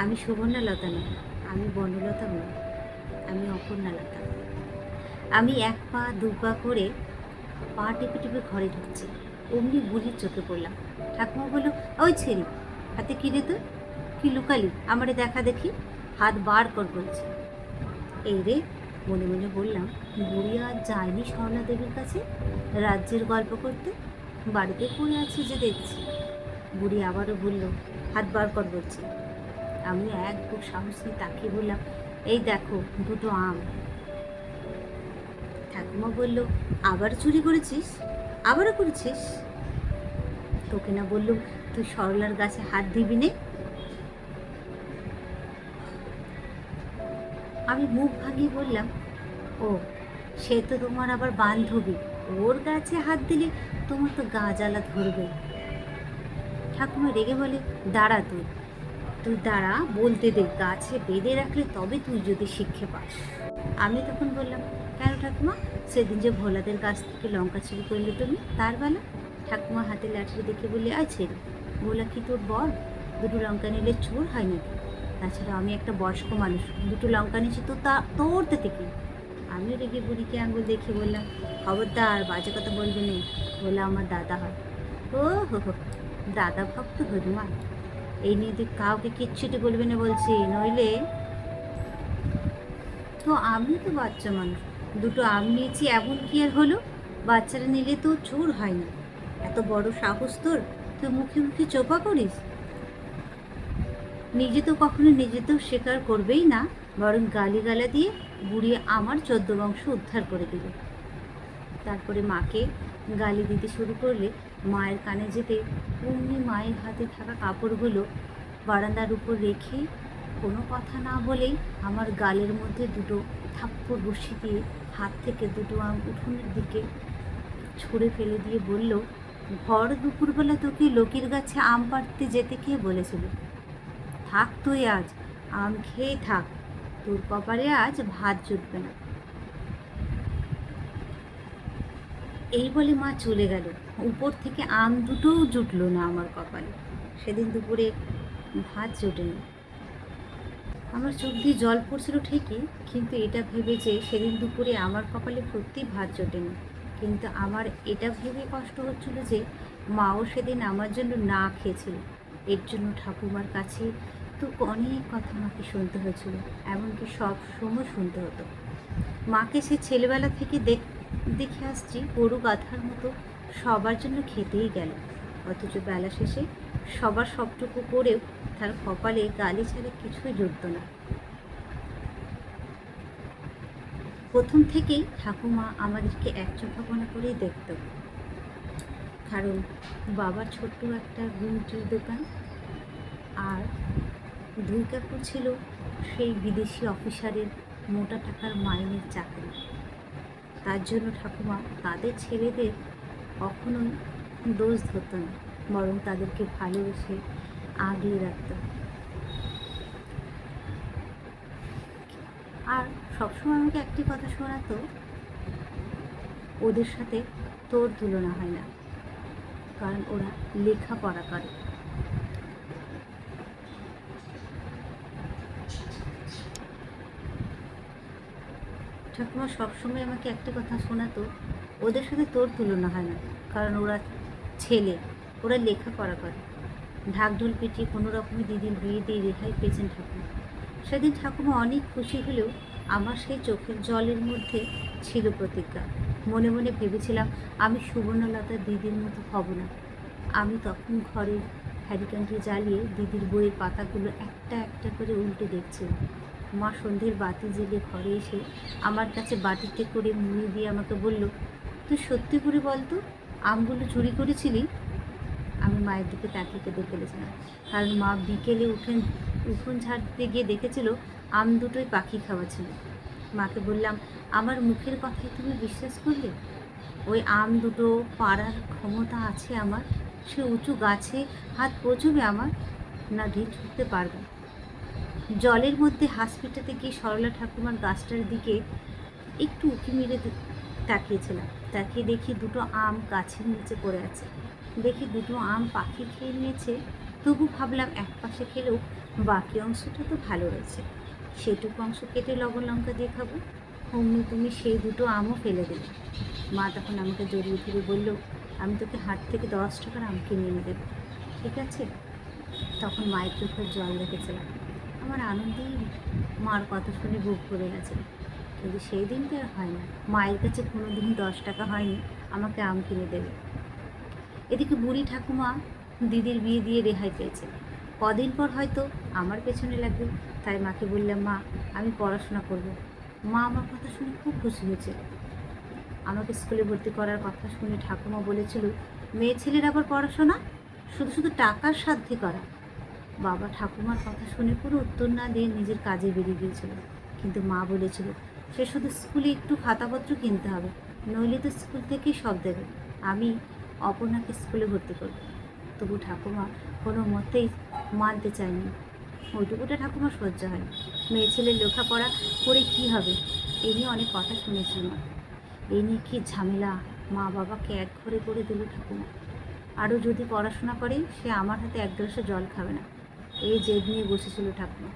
আমি সুবর্ণলতা নই, আমি বনলতা নই, আমি অপর্ণালতা। আমি এক পা দু পা করে পা টিপে টিপে ঘরে ঢুকছি, অমনি বুড়ির চোখে পড়লাম। ঠাকুমা বলল, ওই ছেড়ি, হাতে কি রে তুই? কি লুকালি? আমারে দেখা দেখি, হাত বার কর বলছি। এই রে, মনে মনে বললাম, বুড়ি আজ যায়নি সরলা দেবীর কাছে রাজ্যের গল্প করতে, বাড়িতে পড়ে আছে যে দেখছি। বুড়ি আবারও বলল, হাত বার কর বলছি। আমি এক বুক সাহস নিয়ে তাকিয়ে বললাম, এই দেখো দুটো আম। ঠাকুমা বলল, আবার চুরি করেছিস? আবারও করেছিস? তোকে না বললুম তুই সরলার গাছে হাত দিবি নে? আমি মুখ ভাঙিয়ে বললাম, ও, সে তো তোমার আবার বান্ধবী, ওর গাছে হাত দিলে তোমার তো গা জ্বালা ধরবে। ঠাকুমা রেগে বলে, দাঁড়া তুই, তুই দাঁড়া, বলতে দে, গাছে বেঁধে রাখলে তবে তুই যদি শিক্ষে পাস। আমি তখন বললাম, কেন ঠাকুমা, সেদিন যে ভোলাদের কাছ থেকে লঙ্কা চুরি করলে তুমি, তার বেলা? ঠাকুমা হাতে লাঠি দেখে বললে, আয় ছেড়ে, ভোলা কি তোর বর? দুটো লঙ্কা নিলে চোর হয় নাকি? তাছাড়া আমি একটা বয়স্ক মানুষ, দুটো লঙ্কা নিয়েছি তো তোর তাতে কি? আমিও রেগে বুড়িকে আঙুল দেখে বললাম, খবরদার, বাজে কথা বলবি না, ভোলা আমার দাদা হয়। ও হো হো, দাদা ভক্ত হনুমান। এই নিয়ে তুই কাউকে কিচ্ছুটি বলবি না বলছি, নইলে। তো আমি তো বাচ্চা মানুষ, দুটো আম নিয়েছি, এমন কি আর হলো? বাচ্চারা নিলে তো চোর হয় না। এত বড় সাহস তোর, তুই মুখে মুখে চোপা করিস? নিজে তো কখনো নিজে তো স্বীকার করবেই না, বরং গালিগালা দিয়ে বুড়িয়ে আমার 14 বংশ উদ্ধার করে দিল। তারপরে মাকে গালি দিতে শুরু করলে মায়ের কানে যেতে অমনি মায়ের হাতে থাকা কাপড়গুলো বারান্দার উপর রেখে কোনো কথা না বলেই আমার গালের মধ্যে দুটো থাপ্পড় বসিয়ে দিয়ে হাত থেকে দুটো আম উঠোনের দিকে ছুঁড়ে ফেলে দিয়ে বলল, ভর দুপুরবেলা তোকে লোকের গাছে আম পাড়তে যেতে কে বলেছিল? থাক তুই আজ, আম খেয়ে থাক, তোর কপালে আজ ভাত জুটবে না। এই বলে মা চলে গেল, উপর থেকে আম দুটোও জুটলো না আমার কপালে। সেদিন দুপুরে ভাত জোটেনি। আমার চোখ দিয়ে জল পড়ছিল ঠিকই, কিন্তু এটা ভেবে যে সেদিন দুপুরে আমার কপালে সত্যি ভাত জোটেনি। কিন্তু আমার এটা ভেবে কষ্ট হচ্ছিল যে মাও সেদিন আমার জন্য না খেয়েছিল। এর জন্য ঠাকুমার কাছে তো অনেক কথা মাকে শুনতে হয়েছিল, এমনকি সব সময় শুনতে হতো। মাকে সে ছেলেবেলা থেকে দেখে আসছি গরু গাধার মতো সবার জন্য খেতেই গেল, অথচ বেলা শেষে সবার সবটুকু করেও তার কপালে গালি ছাড়া কিছুই জুটত না। প্রথম থেকেই ঠাকুমা আমাদেরকে এক চোখাপনা করেই দেখত, কারণ বাবার ছোট্ট একটা গুমটির দোকান আর দুই কাপড় ছিল সেই বিদেশি অফিসারের মোটা টাকার মাইনের চাকরি। তার জন্য ঠাকুমা তাদের ছেলেদের কখনোই দোষ ধরত না, বরং তাদেরকে ভালোবেসে আগলে রাখত। আর সবসময় আমাকে একটি কথা শোনাতো, ওদের সাথে তোর তুলনা হয় না, কারণ ওরা লেখাপড়া করে। ঠাকুমা সবসময় আমাকে একটি কথা শোনাতো, ওদের সাথে তোর তুলনা হয় না, কারণ ওরা ছেলে, ওরা লেখাপড়া করে। ঢাকঢোল পিটিয়ে কোনো রকমে দিদির বিয়ে দিয়ে রেহাই পেয়েছেন ঠাকুমা। সেদিন ঠাকুমা অনেক খুশি হলেও আমার সেই চোখের জলের মধ্যে ছিল প্রতিজ্ঞা। মনে মনে ভেবেছিলাম আমি সুবর্ণলতা দিদির মতো হব না। আমি তখন ঘরের হ্যারিকেনটি জ্বালিয়ে দিদির বইয়ের পাতাগুলো একটা একটা করে উল্টে দেখছিলাম। মা সন্ধ্যের বাতি জেলে ঘরে এসে আমার কাছে বাটিতে করে মুড়ি দিয়ে আমাকে বলল, তুই সত্যি করে বলতো, আমগুলো চুরি করেছিলি? আমি মায়ের দিকে তাকিয়ে কেঁদে ফেলেছিলাম, কারণ মা বিকেলে উঠোন ঝাড়তে গিয়ে দেখেছিল আম দুটোই পাখি খাওয়া ছিল। মাকে বললাম, আমার মুখের কথায় তুমি বিশ্বাস করলে? ওই আম দুটো পাড়ার ক্ষমতা আছে আমার? সে উঁচু গাছে হাত পৌঁছবে আমার? না ঢিল ছুটতে পারবে? জলের মধ্যে হাঁস পেটাতে গিয়ে সরলা ঠাকুমার গাছটার দিকে একটু উঁকি মেরে তাকিয়েছিলাম। তাকিয়ে দেখি দুটো আম গাছের নিচে পড়ে আছে। দেখি দুটো আম পাখি খেয়ে নিয়েছে। তবু ভাবলাম এক পাশে খেলেও বাকি অংশটা তো ভালো রয়েছে, সেটুকু অংশ কেটে লবণ লঙ্কা দিয়ে খাবো। অমনি তুমি সেই দুটো আমও ফেলে দিলে। মা তখন আমাকে জড়িয়ে ধরে বলল, আমি তোকে হাট থেকে 10 টাকার আম কিনে এনে দেবো, ঠিক আছে? তখন মায়ের চোখের জল দেখেছিলাম। আমার আনন্দেই মার কথা শুনে বুক ভরে গেছে। কিন্তু সেই দিনটা আর হয় না। মায়ের কাছে কোনো দিনই 10 টাকা হয়নি আমাকে আম কিনে দেবে। এদিকে বুড়ি ঠাকুমা দিদির বিয়ে দিয়ে রেহাই পেয়েছে, কদিন পর হয়তো আমার পেছনে লাগবে। তাই মাকে বললাম, মা আমি পড়াশোনা করব। মা আমার কথা শুনে খুব খুশি হয়েছে। আমাকে স্কুলে ভর্তি করার কথা শুনে ঠাকুমা বলেছিল, মেয়ে ছেলের আবার পড়াশোনা, শুধু শুধু টাকার সাধ্যে করা। বাবা ঠাকুমার কথা শুনে পুরো উত্তর না দিয়ে নিজের কাজে বেরিয়ে গিয়েছিল। কিন্তু মা বলেছিল, সে শুধু স্কুলে একটু খাতাপত্র কিনতে হবে, নইলে তো স্কুল থেকেই সব দেবে। আমি অপর্ণাকে স্কুলে ভর্তি করব। তবু ঠাকুমা কোনো মতেই মানতে চায়নি। ওইটুকুটা ঠাকুমা সহ্য হয়। মেয়ে ছেলের লেখাপড়া করে কি হবে, এই নিয়ে অনেক কথা শুনেছিল। এই নিয়ে কী ঝামেলা, মা বাবাকে এক ঘরে করে দিল ঠাকুমা। আরও যদি পড়াশোনা করে সে আমার হাতে এক গ্লাসে জল খাবে না, এই জেদ নিয়ে বসেছিল ঠাকুমা।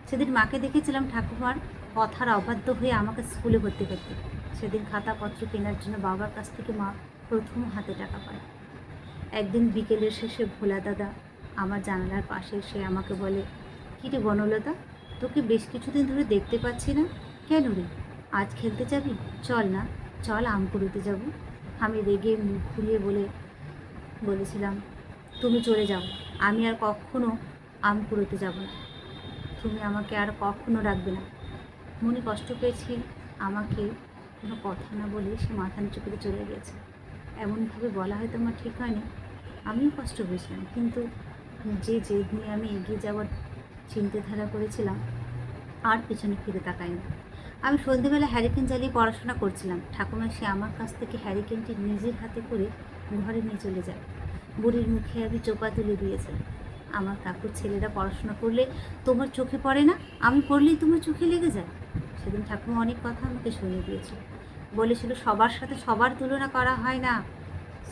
সেদিন মাকে দেখেছিলাম ঠাকুমার কথার অবাধ্য হয়ে আমাকে স্কুলে ভর্তি করতে। সেদিন খাতাপত্র কেনার জন্য বাবার কাছ থেকে মা প্রথম হাতে টাকা পায়। একদিন বিকেলের শেষে ভোলা দাদা আমার জানালার পাশে এসে আমাকে বলে, কী রে বনলতা, তোকে বেশ কিছুদিন ধরে দেখতে পাচ্ছি না, কেন রে? আজ খেলতে যাবি? চল না, চল আম কুড়োতে যাবো। আমি রেগে মুখ ঘুরিয়ে বলেছিলাম, তুমি চলে যাও, আমি আর কখনো আম কুড়োতে যাব না। তুমি আমাকে আর কখনো ডাকবে না। মনে কষ্ট পেয়েছি আমাকে কোনো কথা না বলে সে মাথা নিচু করে চলে গেছে। এমনভাবে বলা হয়তো আমার ঠিক হয়নি, আমিও কষ্ট পেয়েছিলাম। কিন্তু যে জেদ নিয়ে আমি এগিয়ে যাওয়ার চিন্তাধারা করেছিলাম, আর পিছনে ফিরে তাকাইনি। আমি সন্ধেবেলা হ্যারিকেন জ্বালিয়ে পড়াশোনা করছিলাম। ঠাকুমা সে আমার কাছ থেকে হ্যারিকেনটি নিজের হাতে করে ঘরে নিয়ে চলে যায়। বুড়ির মুখে আমি চোপা তুলে দিয়েছে, আমার কাকুর ছেলেরা পড়াশোনা করলে তোমার চোখে পড়ে না, আমি পড়লেই তোমার চোখে লেগে যায়। সেদিন ঠাকুমা অনেক কথা আমাকে শুনিয়ে দিয়েছিল, বলেছিল সবার সাথে সবার তুলনা করা হয় না।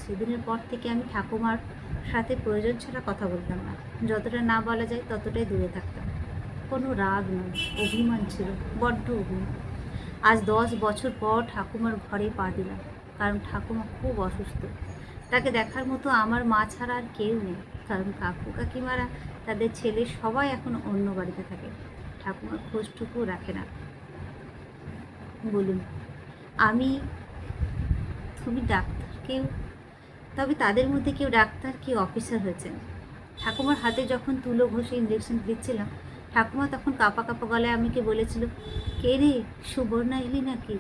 সেদিনের পর থেকে আমি ঠাকুমার সাথে প্রয়োজন ছাড়া কথা বলতাম না, যতটা না বলা যায় ততটাই দূরে থাকতাম। কোনো রাগ নয়, অভিমান ছিল, বড্ড অভিমান। আজ 10 বছর পর ঠাকুমার ঘরে পা দিলাম, কারণ ঠাকুমা খুব অসুস্থ। তাকে দেখার মতো আমার মা ছাড়া আর কেউ নেই, কারণ কাকু কাকিমারা তাদের ছেলে সবাই এখন অন্য বাড়িতে থাকে। ঠাকুমার খোঁজটুকুও রাখে না। বলুন, আমি, তুমি ডাক্তার, কেউ, তবে তাদের মধ্যে কেউ ডাক্তার, কেউ অফিসার হয়েছেন। ঠাকুমার হাতে যখন তুলো ঘষে ইঞ্জেকশন দিচ্ছিলাম, ঠাকুমা তখন কাঁপা কাঁপা গলায় আমাকে বলেছিল, কে রে, সুবর্ণা এলি নাকি?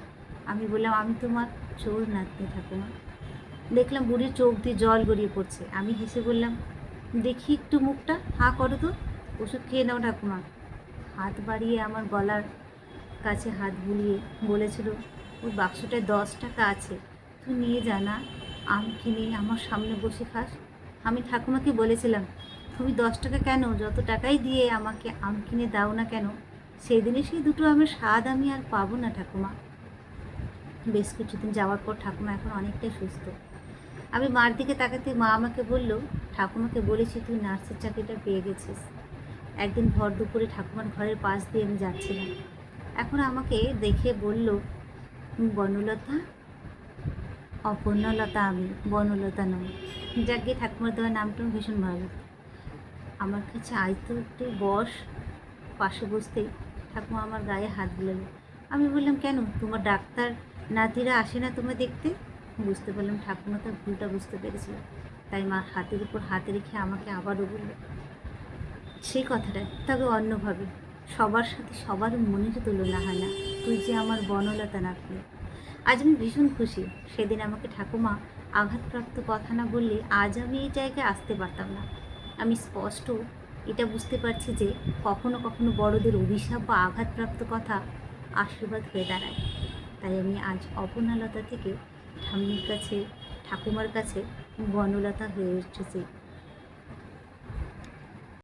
আমি বললাম, আমি তোমার চোর নাতনি ঠাকুমা। দেখলাম বুড়ির চোখ দিয়ে জল গড়িয়ে পড়ছে। আমি হেসে বললাম, দেখি একটু মুখটা, হাঁ করো তো, ওষুধ খেয়ে নাও ঠাকুমা। হাত বাড়িয়ে আমার গলার কাছে হাত বুলিয়ে বলেছিল, ওই বাক্সটায় 10 টাকা আছে, তুই নিয়ে যা না, আম কিনে আমার সামনে বসে খাস। আমি ঠাকুমাকে বলেছিলাম, তুমি 10 টাকা কেন, যত টাকাই দিয়ে আমাকে আম কিনে দাও না কেন, সেদিনে সেই দুটো আমের স্বাদ আমি আর পাবো না ঠাকুমা। বেশ কিছুদিন যাওয়ার পর ঠাকুমা এখন অনেকটাই সুস্থ। আমি মার দিকে তাকাতে মা আমাকে বলল, ঠাকুমাকে বলেছি তুই নার্সের চাকরিটা পেয়ে গেছিস। একদিন ভর দুপুরে ঠাকুমার ঘরের পাশ দিয়ে আমি যাচ্ছিলাম, এখন আমাকে দেখে বলল, বনলতা? অপর্ণলতা আমি, বনলতা নয়। যাকে ঠাকুমার দেওয়ার নামটা ভীষণ ভালো লাগতো। আমার কাছে আয় তো একটু বস। পাশে বসতেই ঠাকুমা আমার গায়ে হাত বুলালো। আমি বললাম, কেন, তোমার ডাক্তার নাতিরা আসে না তোমায় দেখতে? বুঝতে পারলাম ঠাকুমা তার ভুলটা বুঝতে পেরেছিল। তাই মা হাতের উপর হাত রেখে আমাকে আবারও বলল সেই কথাটা, তবে অন্যভাবে। সবার সাথে সবার মনের তুলনা হয় না, তুই যে আমার বনলতা নাতনি। আজ আমি ভীষণ খুশি। সেদিন আমাকে ঠাকুমা আঘাতপ্রাপ্ত কথা না বললে আজ আমি এই জায়গায় আসতে পারতাম না। আমি স্পষ্ট এটা বুঝতে পারছি যে কখনো কখনো বড়দের অভিশাপ বা আঘাতপ্রাপ্ত কথা আশীর্বাদ হয়ে দাঁড়ায়। তাই আমি আজ অপর্ণালতা থেকে ঠাম্মির কাছে, ঠাকুমার কাছে বনলতা হয়ে এসেছি।